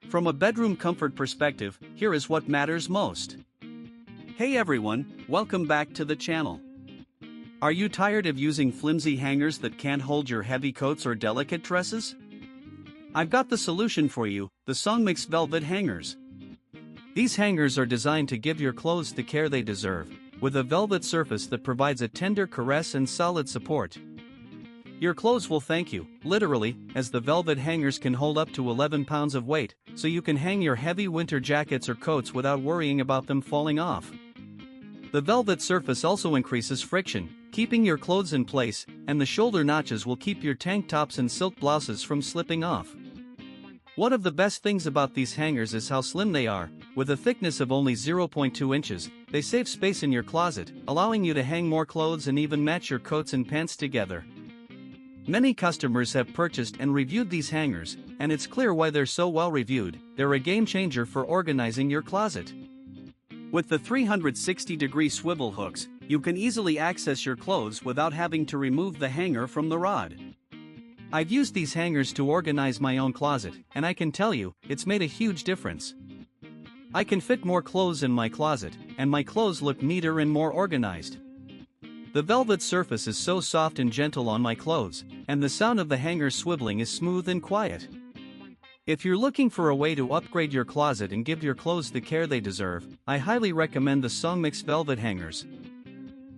From a bedroom comfort perspective, here is what matters most. Hey everyone, welcome back to the channel. Are you tired of using flimsy hangers that can't hold your heavy coats or delicate dresses? I've got the solution for you, the SONGMICS velvet hangers. These hangers are designed to give your clothes the care they deserve, with a velvet surface that provides a tender caress and solid support. Your clothes will thank you, literally, as the velvet hangers can hold up to 11 pounds of weight, so you can hang your heavy winter jackets or coats without worrying about them falling off. The velvet surface also increases friction, keeping your clothes in place, and the shoulder notches will keep your tank tops and silk blouses from slipping off. One of the best things about these hangers is how slim they are. With a thickness of only 0.2 inches, they save space in your closet, allowing you to hang more clothes and even match your coats and pants together. Many customers have purchased and reviewed these hangers, and it's clear why they're so well reviewed. They're a game changer for organizing your closet. With the 360-degree swivel hooks, you can easily access your clothes without having to remove the hanger from the rod. I've used these hangers to organize my own closet, and I can tell you, it's made a huge difference. I can fit more clothes in my closet, and my clothes look neater and more organized. The velvet surface is so soft and gentle on my clothes, and the sound of the hanger swiveling is smooth and quiet. If you're looking for a way to upgrade your closet and give your clothes the care they deserve, I highly recommend the SONGMICS velvet hangers.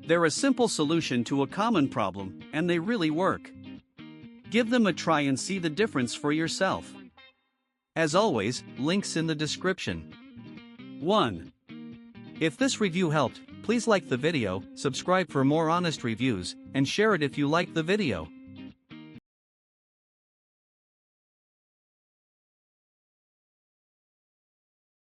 They're a simple solution to a common problem, and they really work. Give them a try and see the difference for yourself. As always, links in the description. 1. If this review helped, please like the video, subscribe for more honest reviews, and share it if you liked the video.